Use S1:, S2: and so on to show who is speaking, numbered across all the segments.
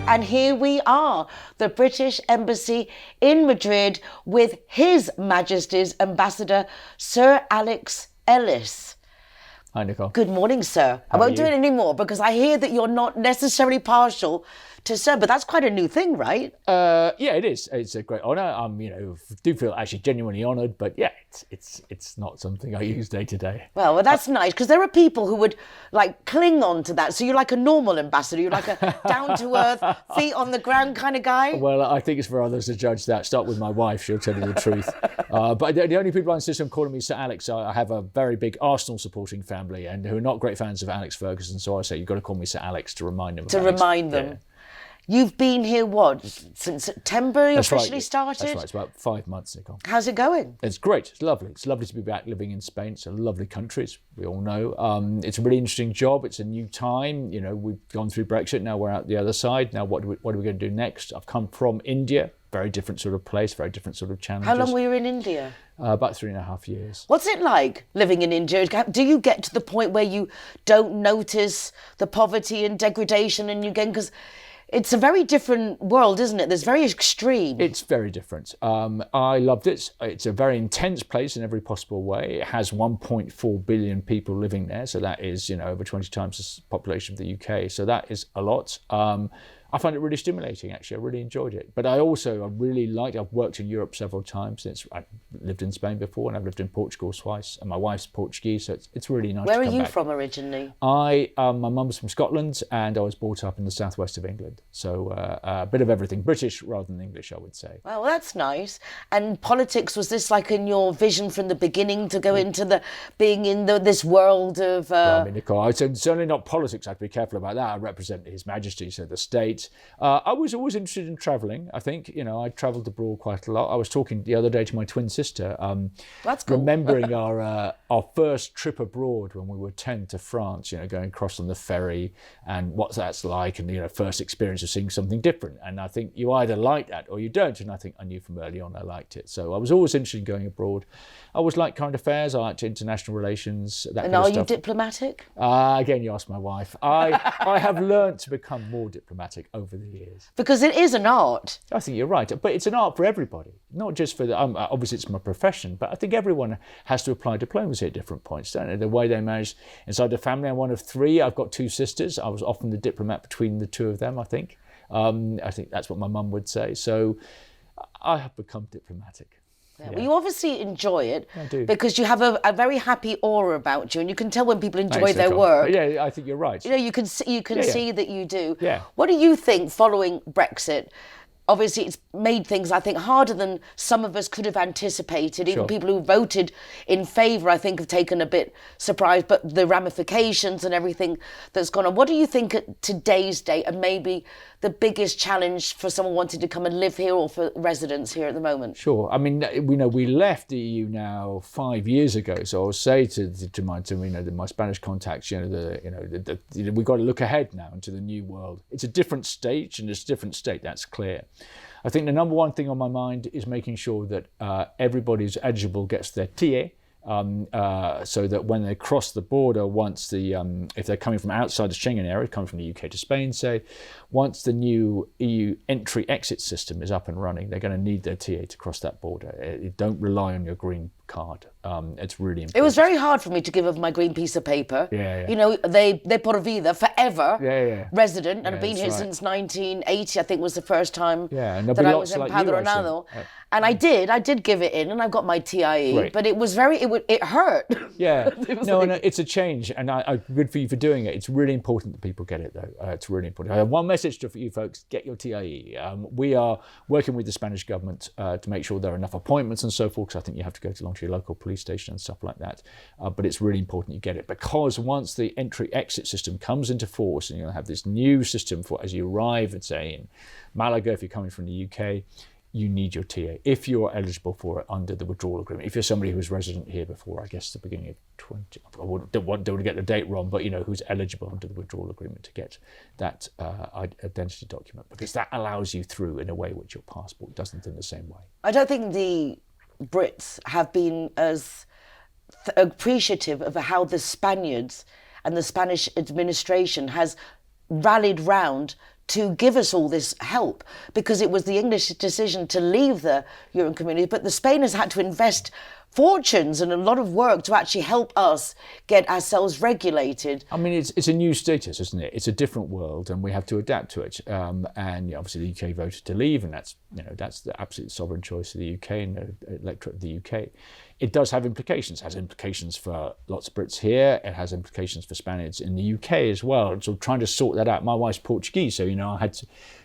S1: And here we are, the British Embassy in Madrid with His Majesty's Ambassador, Sir Alex Ellis.
S2: Hi, Nicole.
S1: Good morning, sir. I won't do it anymore because I hear that you're not necessarily partial to sir, but that's quite a new thing, right?
S2: Yeah, it is. It's a great honour. Do feel actually genuinely honoured, but yeah, it's not something I use day to day.
S1: Well, that's nice because there are people who would like cling on to that. So you're like a normal ambassador. You're like a down-to-earth, feet on the ground kind of guy.
S2: Well, I think it's for others to judge that. Start with my wife; she'll tell you the truth. But the only people I insist on calling me Sir Alex, I have a very big Arsenal supporting family and who are not great fans of Alex Ferguson. So I say you've got to call me Sir Alex to remind them.
S1: To remind them. Yeah. You've been here, what, since September you officially started?
S2: That's right, it's about 5 months, Nicole.
S1: How's it going?
S2: It's great, it's lovely. It's lovely to be back living in Spain. It's a lovely country, as we all know. It's a really interesting job. It's a new time. You know, we've gone through Brexit, now we're out the other side. Now what are we going to do next? I've come from India, very different sort of place, very different sort of challenges.
S1: How long were you in India?
S2: About 3.5 years.
S1: What's it like living in India? Do you get to the point where you don't notice the poverty and degradation and you get, because it's a very different world, isn't it? There's very extreme.
S2: It's very different. I loved it. It's a very intense place in every possible way. It has 1.4 billion people living there. So that is, over 20 times the population of the UK. So that is a lot. I find it really stimulating, actually. I really enjoyed it. But I really liked, I've worked in Europe several times since I lived in Spain before, and I've lived in Portugal twice, and my wife's Portuguese, so it's really nice to come back.
S1: Where are you from originally?
S2: My mum's from Scotland, and I was brought up in the southwest of England. So a bit of everything, British rather than English, I would say.
S1: Well, that's nice. And politics, was this like in your vision from the beginning to go into being in this world of...
S2: Well, I mean, Nicole, it's certainly not politics. I have to be careful about that. I represent His Majesty, so the state. I was always interested in travelling. I think, I travelled abroad quite a lot. I was talking the other day to my twin sister,
S1: that's cool.
S2: Remembering our first trip abroad when we were 10 to France, going across on the ferry and what that's like and, first experience of seeing something different. And I think you either like that or you don't. And I think I knew from early on I liked it. So I was always interested in going abroad. I always liked current affairs. I liked international relations, that
S1: and
S2: kind of stuff.
S1: And are you diplomatic?
S2: Again, you ask my wife. I have learned to become more diplomatic over the years.
S1: Because it is an art.
S2: I think you're right. But it's an art for everybody, not just for obviously it's my profession, but I think everyone has to apply diplomacy at different points, don't they? The way they manage inside the family. I'm one of three. I've got two sisters. I was often the diplomat between the two of them, I think. I think that's what my mum would say. So I have become diplomatic.
S1: Yeah. Well, you obviously enjoy it.
S2: I do. Because
S1: you have a very happy aura about you, and you can tell when people enjoy their work.
S2: Yeah, I think you're right.
S1: You can see that you do.
S2: Yeah.
S1: What do you think following Brexit? Obviously, it's made things, I think, harder than some of us could have anticipated. Even people who voted in favour, I think, have taken a bit surprised. But the ramifications and everything that's gone on. What do you think at today's date and maybe the biggest challenge for someone wanting to come and live here or for residents here at the moment?
S2: Sure. I mean, we left the EU now 5 years ago. So I will say to my Spanish contacts, we've got to look ahead now into the new world. It's a different stage and it's a different state. That's clear. I think the number one thing on my mind is making sure that everybody who's eligible gets their TA, so that when they cross the border, if they're coming from outside the Schengen area, coming from the UK to Spain, say, once the new EU entry-exit system is up and running, they're going to need their TA to cross that border. Don't rely on your green card. It's really important.
S1: It was very hard for me to give up my green piece of paper.
S2: Yeah.
S1: They por vida, forever resident, and I've been here since 1980, I think was the first time that I was empadronado. And I did give it in, and I got my TIE,
S2: right.
S1: But it hurt.
S2: Yeah, it's a change, and good for you for doing it. It's really important that people get it, though. It's really important. I have one message for you folks: get your TIE. We are working with the Spanish government to make sure there are enough appointments and so forth, because I think you have to go along to your local police station and stuff like that. But it's really important you get it, because once the entry-exit system comes into force, and you'll have this new system for as you arrive, and say in Malaga, if you're coming from the UK, you need your TA if you're eligible for it under the withdrawal agreement. If you're somebody who was resident here before, I guess the beginning of 20, I don't want to get the date wrong, but who's eligible under the withdrawal agreement to get that identity document, because that allows you through in a way which your passport doesn't in the same way.
S1: I don't think the Brits have been as appreciative of how the Spaniards and the Spanish administration has rallied round to give us all this help, because it was the English decision to leave the European community, but the Spainers had to invest fortunes and a lot of work to actually help us get ourselves regulated.
S2: I mean, it's a new status, isn't it? It's a different world, and we have to adapt to it. And obviously, the UK voted to leave, and that's the absolute sovereign choice of the UK and the electorate of the UK. It does have implications. It has implications for lots of Brits here. It has implications for Spaniards in the UK as well. So trying to sort that out. My wife's Portuguese, so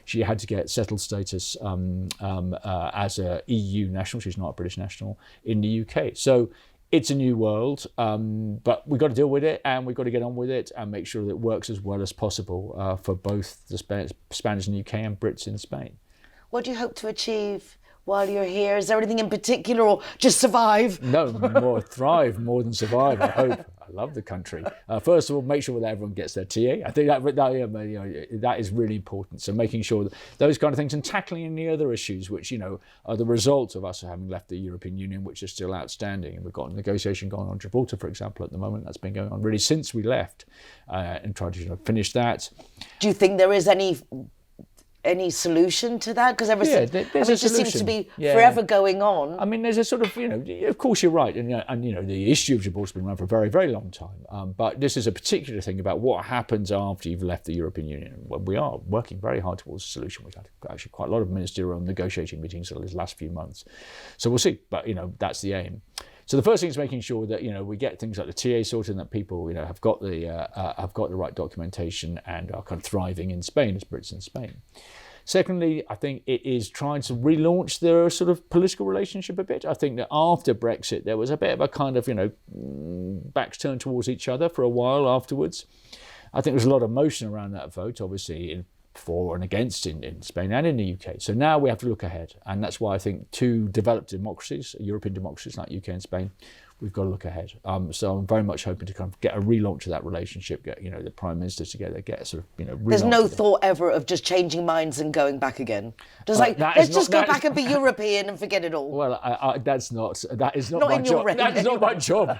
S2: she had to get settled status as a EU national. She's not a British national in the UK. So it's a new world, but we've got to deal with it, and we've got to get on with it and make sure that it works as well as possible for both the Spaniards in the UK and Brits in Spain.
S1: What do you hope to achieve while you're here? Is there anything in particular, or just survive?
S2: No, more thrive more than survive, I hope. I love the country. First of all, make sure that everyone gets their TA. I think that is really important. So making sure that those kind of things, and tackling any other issues which are the result of us having left the European Union, which are still outstanding. And we've got a negotiation going on Gibraltar, for example, at the moment. That's been going on really since we left, and trying to finish that.
S1: Do you think there is any solution to that? Because it just seems to be forever going on.
S2: I mean, there's a sort of, of course you're right, and the issue of Gibraltar's been around for a very, very long time. But this is a particular thing about what happens after you've left the European Union. Well, we are working very hard towards a solution. We've had actually quite a lot of ministerial negotiating meetings in the last few months. So we'll see, but that's the aim. So the first thing is making sure that we get things like the TA sorted, and that people have got the right documentation and are kind of thriving in Spain as Brits in Spain. Secondly, I think it is trying to relaunch the sort of political relationship a bit. I think that after Brexit, there was a bit of a kind of backs turned towards each other for a while afterwards. I think there's a lot of emotion around that vote, obviously for and against in Spain and in the UK. So now we have to look ahead. And that's why I think two developed democracies, European democracies like UK and Spain, we've got to look ahead. So I'm very much hoping to kind of get a relaunch of that relationship, get the Prime Ministers together, get a sort of,
S1: There's no thought ever of just changing minds and going back again. Just let's just go back and be European and forget it all.
S2: Well, that is not my job. That's not my job.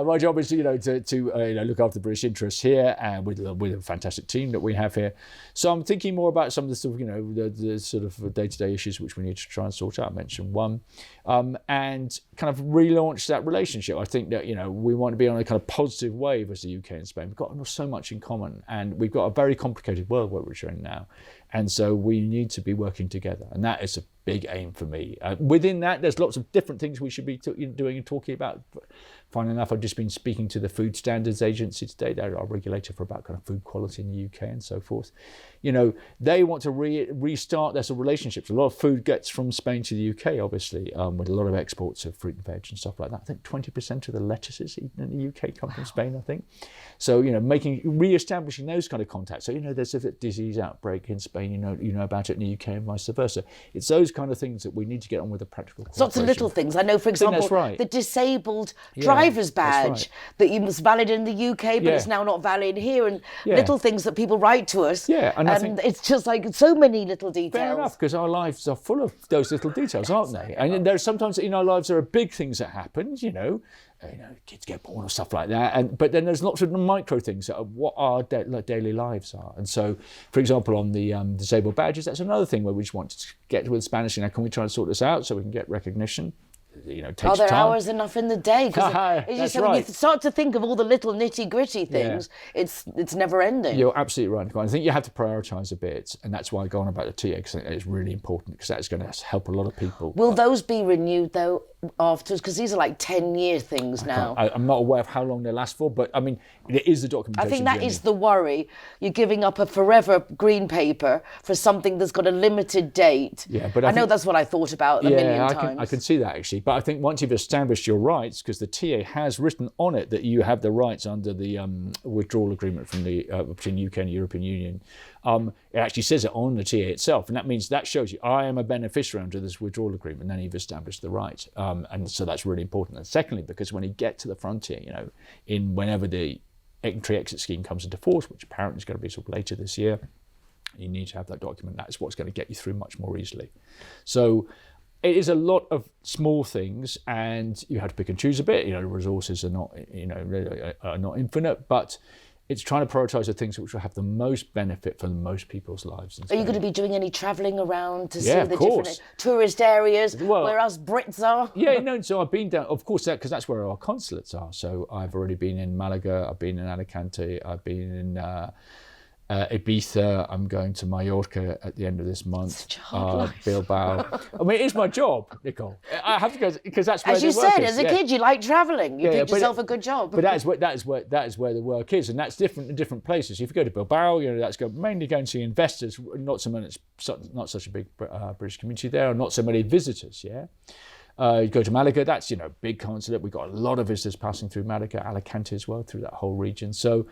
S2: My job is to look after the British interests here, and with a fantastic team that we have here. So I'm thinking more about some of the sort of the sort of day-to-day issues which we need to try and sort out. I mentioned one, and kind of relaunch that relationship. I think that we want to be on a kind of positive wave as the UK and Spain. We've got so much in common, and we've got a very complicated world where we're in now, and so we need to be working together, and that is a big aim for me. Within that, there's lots of different things we should be doing and talking about. Funnily enough, I've just been speaking to the Food Standards Agency today. They're our regulator for about kind of food quality in the UK and so forth. They want to restart their sort of relationships. A lot of food gets from Spain to the UK, obviously, with a lot of exports of fruit and veg and stuff like that. I think 20% of the lettuces eaten in the UK come from Spain, I think. So, re-establishing those kind of contacts. So, there's a disease outbreak in Spain, you know about it in the UK and vice versa. It's those kind of things that we need to get on with the practical cooperation.
S1: Lots of little things. I know, for example, the disabled driver's badge that was valid in the UK, but it's now not valid here, and little things that people write to us.
S2: Yeah, and I think
S1: it's just like so many little details.
S2: Fair enough, because our lives are full of those little details, aren't they? And there's sometimes in our lives there are big things that happen, kids get born or stuff like that, but then there's lots of micro things that are what our daily lives are. And so, for example, on the disabled badges, that's another thing where we just want to get with Spanish. Can we try and sort this out so we can get recognition? Takes
S1: are there
S2: time.
S1: Hours enough in the day? Because when you start to think of all the little nitty-gritty things, it's never ending.
S2: You're absolutely right. I think you have to prioritise a bit, and that's why I go on about the TA, because it's really important, because that's going to help a lot of people.
S1: Will those be renewed, though, afterwards? Because these are like 10-year things now.
S2: I'm not aware of how long they last for, but I mean, it is the documentation.
S1: I think that is the worry. You're giving up a forever green paper for something that's got a limited date.
S2: Yeah, but
S1: I know that's what I thought about a million times.
S2: I can see that, actually. But I think once you've established your rights, because the TA has written on it that you have the rights under the withdrawal agreement from the between UK and the European Union, it actually says it on the TA itself, and that shows you I am a beneficiary under this withdrawal agreement, and then you've established the right, and so that's really important. And secondly, because when you get to the frontier, whenever the entry-exit scheme comes into force, which apparently is going to be sort of later this year, you need to have that document. That's what's going to get you through much more easily. So it is a lot of small things, and you have to pick and choose a bit. The resources are not, are not infinite, but It's trying to prioritise the things which will have the most benefit for most people's lives.
S1: Are you going to be doing any travelling around to see the
S2: course.
S1: different tourist areas where us Brits are?
S2: Yeah, no, so I've been down, of course, because that's where our consulates are. So I've already been in Malaga, I've been in Alicante, I've been in Ibiza, I'm going to Mallorca at the end of this month. Bilbao. I mean, it is my job, Nicole. I have to go because that's where
S1: as you said, as a kid, you like travelling. You picked yourself a good job.
S2: But that is where the work is, and that's different in different places. If you go to Bilbao, that's mainly going to see investors, not such a big British community there, or not so many visitors. Yeah. You go to Malaga, that's big consulate. We've got a lot of visitors passing through Malaga, Alicante as well, through that whole region. So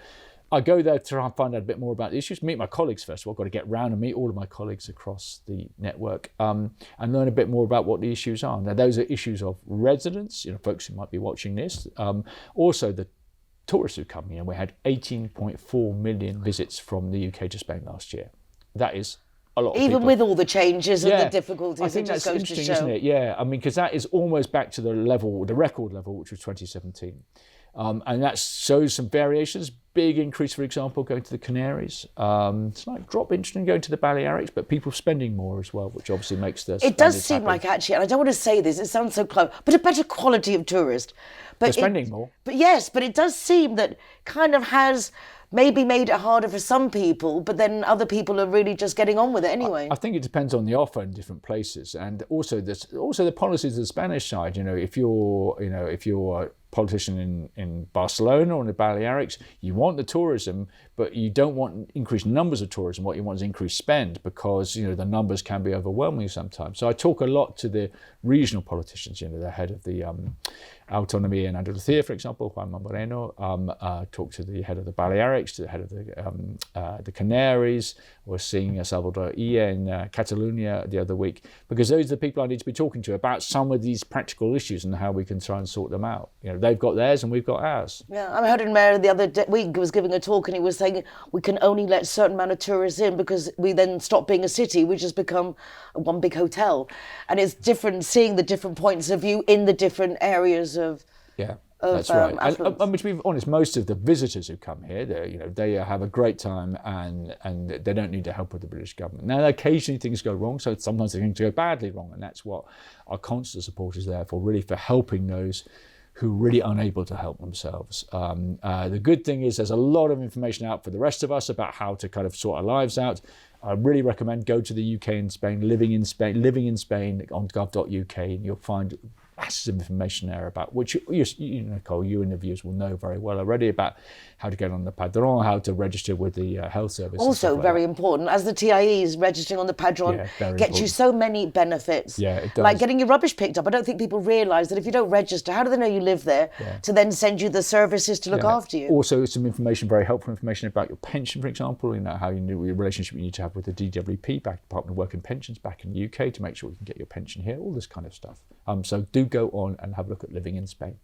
S2: I go there to try and find out a bit more about the issues, meet my colleagues first of all. I've got to get round and meet all of my colleagues across the network and learn a bit more about what the issues are. Now, those are issues of residents, folks who might be watching this. Also, the tourists who come here. We had 18.4 million visits from the UK to Spain last year. That is a lot of
S1: Even
S2: people.
S1: with all the changes and the difficulties,
S2: I think
S1: it just
S2: that's
S1: goes to
S2: interesting,
S1: show.
S2: isn't it? Yeah, I mean, because that is almost back to the record level, which was 2017. And that shows some variations. Big increase, for example, going to the Canaries. Slight drop interesting going to the Balearics, but people spending more as well, which obviously makes the
S1: It does seem like, actually, and I don't want to say this, it sounds so close, but a better quality of tourist. But
S2: they're spending more.
S1: But yes, but it does seem that kind of has maybe made it harder for some people, but then other people are really just getting on with it anyway.
S2: I think it depends on the offer in different places, and also the policies of the Spanish side. If you're a politician in Barcelona or in the Balearics, you want the tourism, but you don't want increased numbers of tourism. What you want is increased spend, because the numbers can be overwhelming sometimes. So I talk a lot to the regional politicians, the head of the Autonomía in Andalucía, for example, Juan Moreno. Talk to the head of the Balearics, to the head of the Canaries. We're seeing Salvador Illa in Catalonia the other week, because those are the people I need to be talking to about some of these practical issues and how we can try and sort them out. They've got theirs and we've got ours.
S1: Yeah, I heard a mayor the other week was giving a talk, and he was saying we can only let a certain amount of tourists in because we then stop being a city. We just become one big hotel. And it's different seeing the different points of view in the different areas of...
S2: Yeah, that's right. And to be honest, most of the visitors who come here, they have a great time and they don't need the help of the British government. Now, occasionally things go wrong, so sometimes things go badly wrong, and that's what our consular support is there for, really for helping those who are really unable to help themselves. The good thing is there's a lot of information out for the rest of us about how to kind of sort our lives out. I really recommend go to the UK and Spain, living in Spain on gov.uk, and you'll find massive information there about which Nicole, you and the viewers will know very well already, about how to get on the Padron, how to register with the health service.
S1: Also very important, as the TIEs, registering on the Padron gets you so many benefits.
S2: Yeah, it does.
S1: Like getting your rubbish picked up. I don't think people realise that if you don't register, how do they know you live there to then send you the services to look after you?
S2: Also, some information, very helpful information about your how your relationship you need to have with the DWP, Department of Work and Pensions, back in the UK, to make sure you can get your pension here, all this kind of stuff. So do go on and have a look at living in Spain.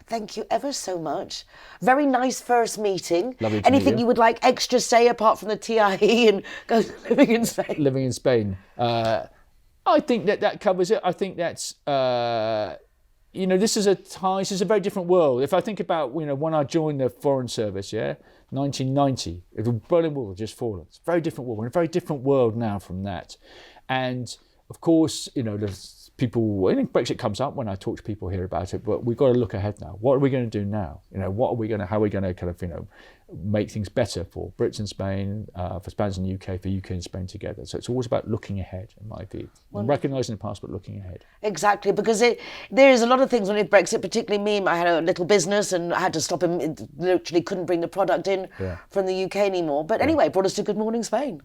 S1: Thank you ever so much. Very nice first meeting.
S2: Lovely to
S1: Anything
S2: meet
S1: you would like extra say apart from the TIE and go living in Spain?
S2: Living in Spain. I think that covers it. I think that's, this is a very different world. If I think about, when I joined the Foreign Service, 1990, the Berlin Wall had just fallen. It's a very different world. We're in a very different world now from that. And of course, there's people, I think Brexit comes up when I talk to people here about it, but we've got to look ahead now. What are we going to do now? How are we going to kind of, make things better for Brits in Spain, for Spaniards in the UK, for UK and Spain together? So it's always about looking ahead, in my view. And recognising the past, but looking ahead. Exactly,
S1: because there's a lot of things with Brexit, particularly me. I had a little business and I had to stop him, literally couldn't bring the product in from the UK anymore. But anyway, brought us to Good Morning Spain.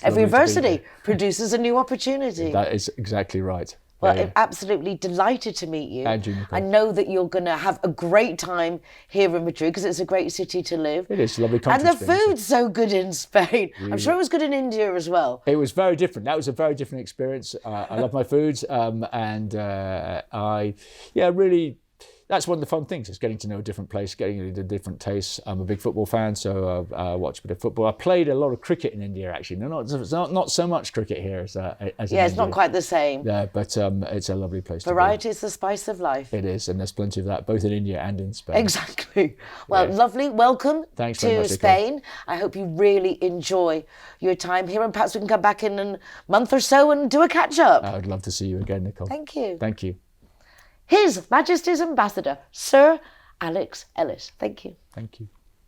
S1: Every university produces a new opportunity.
S2: That is exactly right.
S1: Well, I'm absolutely delighted to meet you.
S2: And you, Nicole.
S1: I know that you're going to have a great time here in Madrid, because it's a great city to live.
S2: It is a lovely country.
S1: And the food's so good in Spain. Really? I'm sure it was good in India as well.
S2: It was very different. That was a very different experience. I love my foods, and I really, that's one of the fun things. Is getting to know a different place, getting into different tastes. I'm a big football fan, so I watch a bit of football. I played a lot of cricket in India, actually. No, not so much cricket here as in
S1: yeah, it's not quite the same.
S2: Yeah, but it's a lovely place to
S1: Variety is the spice of life.
S2: It is, and there's plenty of that, both in India and in Spain.
S1: Exactly. Well, lovely. Welcome to Spain. I hope you really enjoy your time here, and perhaps we can come back in a month or so and do a catch-up.
S2: I would love to see you again, Nicole.
S1: Thank you.
S2: Thank you.
S1: His Majesty's Ambassador, Sir Alex Ellis. Thank you.
S2: Thank you.